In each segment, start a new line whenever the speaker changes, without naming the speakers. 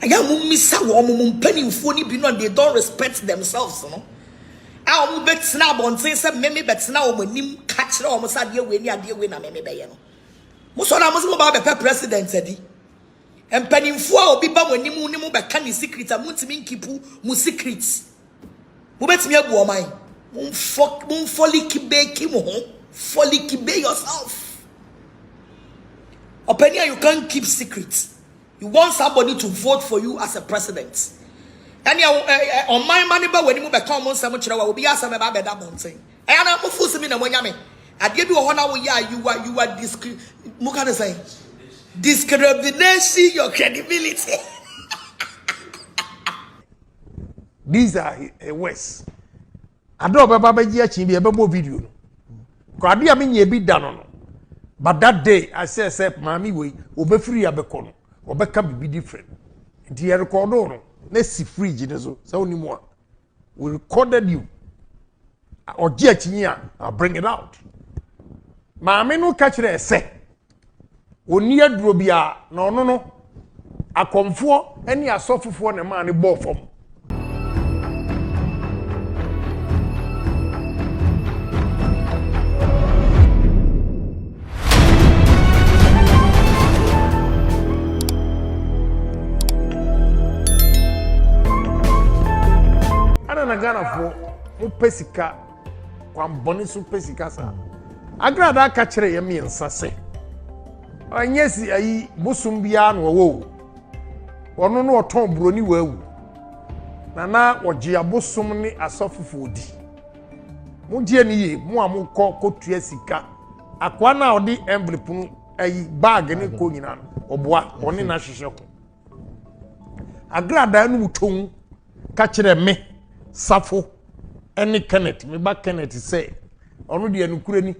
Aya mumisa wo mumpanimfo ni bi no they don't respect themselves no. A omu betina bonten se meme betina omanim ka kire omu sade we ni ade we na meme beye no. Mo so na mo se mo ba be president adi. Empanimfo a obi ba wanim ni mo be ka ni secret amuntimi nkipu mu secrets. Mo betimi agu oman. Mum folly kibe ki mo ho. Folly kibe yourself. Opinion you can't keep secrets. You want somebody to vote for you as a president. And on my money, but when you move back home, some will be asked about that mountain. And I'm a fool in a way. I give you a honor. You are discrimination your credibility.
These are West. I don't know about Agyapong a bebo video. Because I mean, you be done. But that day, I said, Mammy, we Obofour abekono. Obeka be different. Nti ye record no na si fridge ne so say oni mo we recorded you. Agyapong I'll bring it out. Maame no ka kire say oni aduro bia na ono no akomfo eni asofofo ne ma ne bo fom. Na Ghana for mo pesika kwamboni so pesika sa Agradaa ka kire ye me nsase anyesi ayi busum bia no wo ono no oton broni wawu na oje abusum ni asofofo odi mo die ni ye mo amukọ kotua sika akwa na odi envelope no ayi bag ni ko nyina no oboa oni na hwehwe ko Agradaa no muton ka kire me Safo any Kenneth me ba Kenneth say onu de anukure ni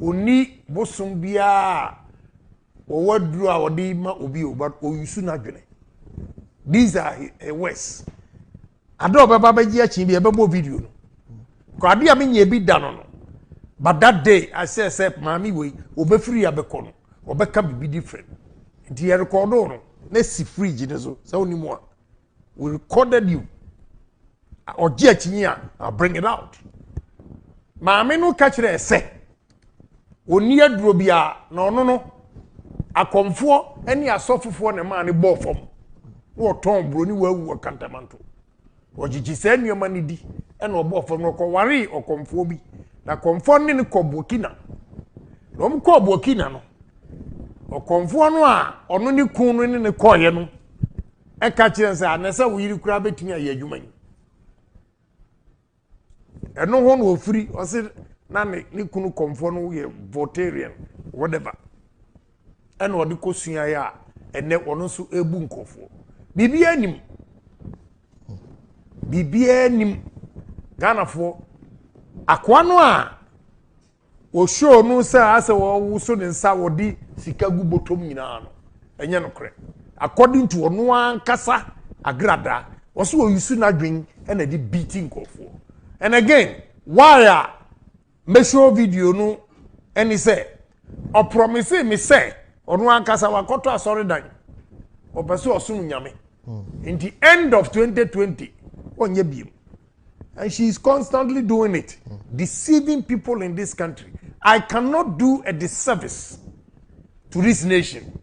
oni bosum bia wo wadru a wodi ma obi o but oyusu na dwene. These are West. Ado baba Agyapong bi bebo video no ko ade a menye bi da no but that day I say mami we Obofour abekono obeka bi different nti ye record no na si fridge ne so say oni mo we recorded you. Agyapong I'll bring it out. Maame no ka kire se oni aduro bia na ono no akomfo eni asofofo ne ma ne bo fom wo ton broni wawu akantamanto ogigi se nneoma ne di ena obo fom no ko ware okomfo bi na komfo ne ko Burkina no mko Burkina no okomfo no a ono ne kun no ne koye no e ka kire se anese wo yiri kura betumi aye adwuma ni eno ho no ofiri o se na ne kunu komfo no ye votarian whatever eno odi kosua ya ene ono so ebu nkofo bibia nim Ghana fo akwa no a o show no se ase wo so ne nsa wodi sika gu botom nyina no enye no kre according to ono ankasa Agradaa wo so yusu na dwen ena di beating nkofo. And again, why me show video no any say or promise me say or no ankasa wakoto asori dan or pursue osunu nyame in the end of 2020 onye biem, and she is constantly doing it, deceiving people in this country. I cannot do a disservice to this nation.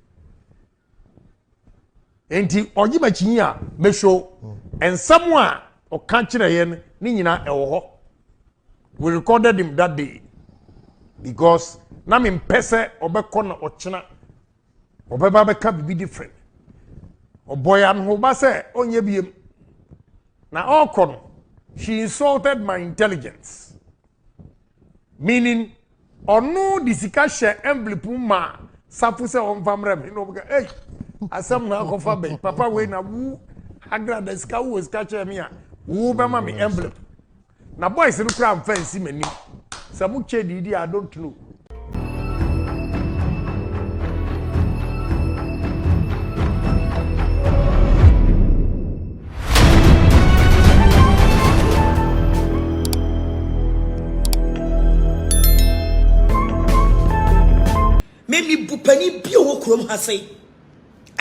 And the Agyapong me show and someone or country yen ni nyina ewo. We recorded him that day because na me mpese obekọ na ochina obeba beka bi different oboya no ba se onye biem na okọ she insulted my intelligence, meaning onu disika she envelope ma safu se on famrem no beka eh asam na akofa be papa we na wu Agradaa ska wo ska che me a wo be ma me envelope na boys no kram fancy mani sabu che didi I don't know.
Memi bupani bi o krom ha sei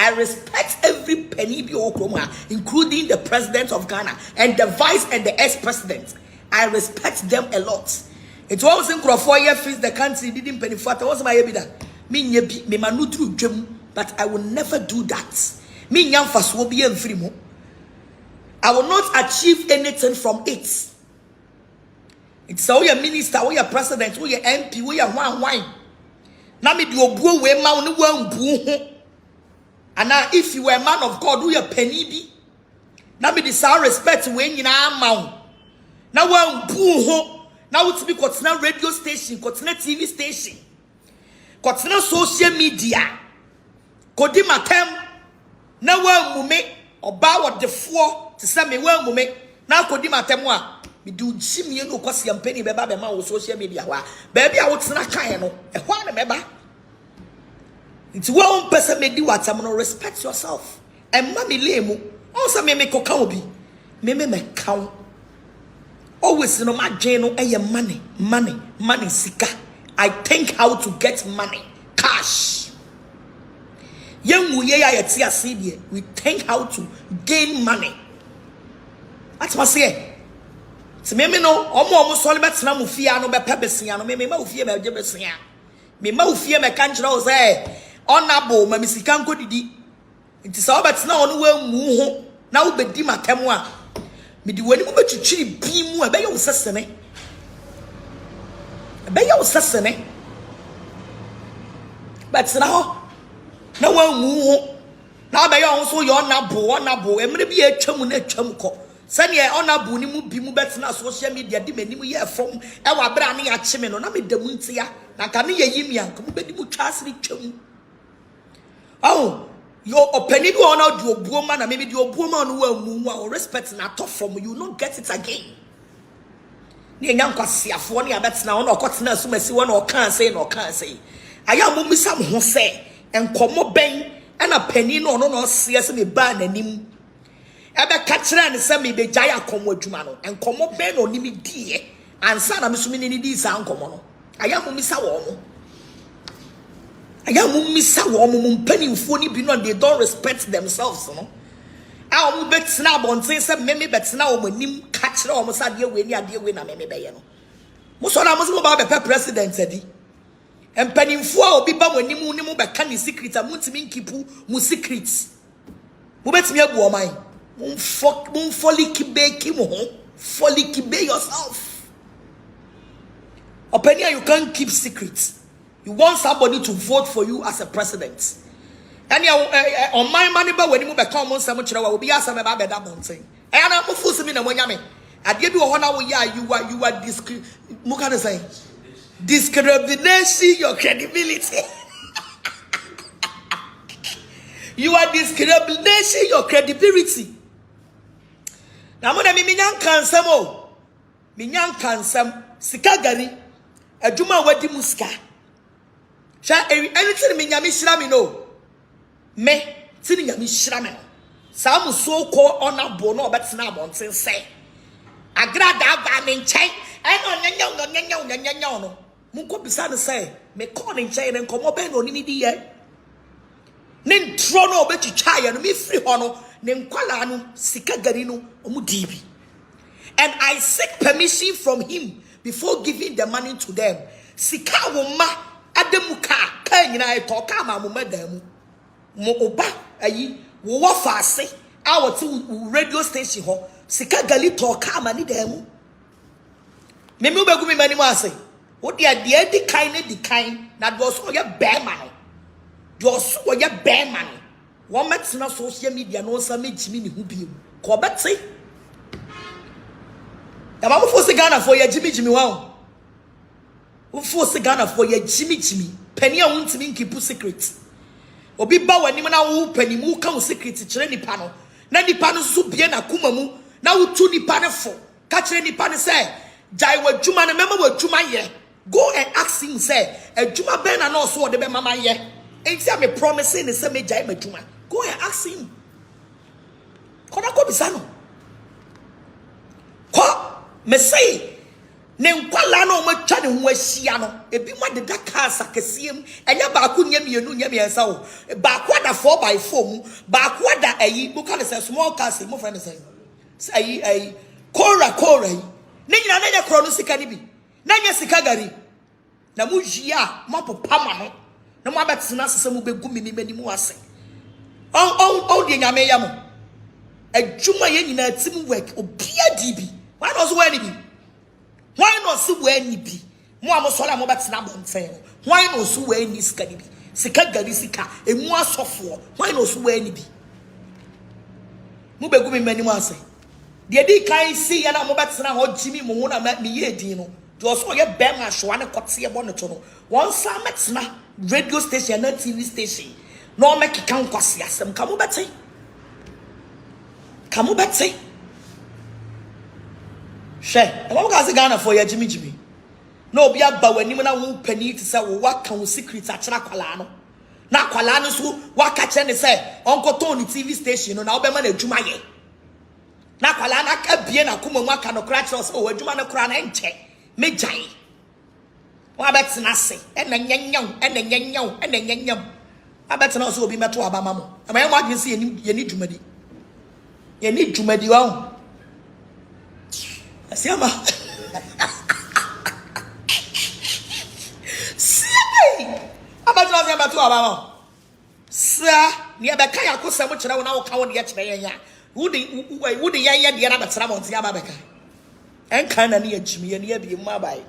I respect every penny bi okroma, including the president of Ghana and the vice and the ex-president. I respect them a lot. It was in 4 years since the country didn't penny for it. Was my ebida. Me manudru drum, but I will never do that. Me nyam fast will be free mo. I will not achieve anything from it. It's all your minister, all your president, all your MP, all your wine. Now me do obuo we ma no wan bu. And now if you were a man of God, who your penny be? Now me this respect we nyina ma. Now wan bu ho. Now it's be kotina radio station, kotina TV station. Kotina social media. Kodi matem. Now wan mume oba what the four to say me wan mume. Now kodi matem wa. Me do Jimmy no kwasi ampeni beba be ma wo social media wa baby a wo tena kan no e ho na meba nti one person me di watam no respect yourself and ma me lemu on say me koka obi me count always no ma dwen no eye money sika. I think how to get money cash yemu ye ya yeti ase die we think how to gain money. That's what I say. Se me no omo so le betena mu fia no be pebesia no me ma ofie me je besia me ma ofie me kan kire o say honorable ma misika nko didi nti se obetena ono wa mu ho na wo bedi matem a me di wani mu betwitwiri bi mu e be ye wo sesene betena ho na wa mu ho na be ye on so ye honorable emre bi e twam na twam ko sani honorable ni mu bi mu betena social media di manim ye from e wa bra na ya chime no na me damu ntia na ka ne ye yimi anka mu bedi mu twasiri twam oh your opinion bi ona di obuoma na me di obuoma no wa mu wa respect na to from you not get it again ni enya nkwasiafo ne abetena ona okotena asumasi wona okan say aya mo misa mo ho say enkomo ben na pani no no se se me ba nanim ebe kachira ne se me be jaya komo adwuma no enkomo ben no nimi die ansa na mesumi ni di sa nkomo no aya mo misa wo mo mpanimfo ni bi no they don't respect themselves no a mo betina bonten se me betina o manim kachira o mo sa de we ni ade we na me be ye no mo so na mo se mo ba be president adi mpanimfo a obi ba mo anim ni mo be ka ni secret a mo ntimi nkipu mo secrets mo betimi agu o man mo foliki be yourself opinion you can't keep secrets. You want somebody to vote for you as a president. And on my money, but when you be come on some will be asked about that mountain. And I'm forcing me to me. I give you a honor. You are discrimination your credibility. You are discrimination your credibility. Now, I'm going to minyan kansam sikagari aduma wadi muska. Sha anything me nyame hira me no me tini nyame hira me sa mu so ko onabo no obetena abonten se Agradaa ba me nchen no mu ko bisa ne se me ko ne nchen ne nkomo be no ni di ye ne ntro no obetwitwa ye no me free ho no ne nkwala no sikagari no omu dibi. And I seek permission from him before giving the money to them. Sika woma ademuka kan nyina etoka ma mo madamu mo oba ayi wo wafase a wote radio station ho sika gali toka ma ni damu me ubegu me mani mo ase wo dia di kan na di kan na do so ye be ma no do so ye be ma no wo metena social media no sa mejimi ni hu bi ko beti ya ba mo force Ghana for ye jimi wa o force Ghana for ye jimi pani a wuntimi nkipu secret obi ba wani na wo pani mu ka wo secret kire nipa no na nipa no so bie na kuma mu na wo tu nipa ne fo ka kire nipa ne say jai wadwuma na mema wadwuma ye go and ask him say adwuma ben na no so de be mama ye enti am promising ne say me jai madwuma go and ask him kona ko bisano ko me say ne nkwala na o matwa ne ho ahia no ebi mo de da ka sakasiem enya ba ko nyamienu nyamiensa o ba ko da da 4x4 ba kwa da ayi buka ne say small cars mo friend say ayi kora yi ne nyina na nya kro no sika ni bi na nya sika gari na mu jia mapopa ma no na mo abetena sese mu begu mi mani mu ase on de nyame ya mo adwuma ye nyina team work obia di bi why no so wani bi why no so wani bi mo amosola mo betena bonten why no so wani sika ni bi sika gari sika emu asofo why no so wani bi mu begu mi mani mu ase de di kan si ya na mo betena ho jimi mo na me ye din no do so ye be ma hwa ne kote ye bono to no won sa metena radio station na TV station no make kan kwase asem ka mo beten she e mo ka se Ghana for ya jimi no obi aba wani na wo pani ti se wo waka wo secret a kira kwala no na kwala no so waka kire ne se onko to ni TV station no na wo be ma na adwuma ye na kwala na ka bie na kuma mu aka no kra kire so wo adwuma no kra na enche me jai wa betena se ena nyanyam abetena so obi meto abama mo ama yɛn wadwen se yɛni dwumadi wa asiama siai abetena se meto abama sa ne abeka yakosam kyerɛ wo na wo ka wo ne kyerɛ yɛn ya wudi yɛn de na betena mo ntia abeka enkan na ne yɛgyimi yɛni abi mu abai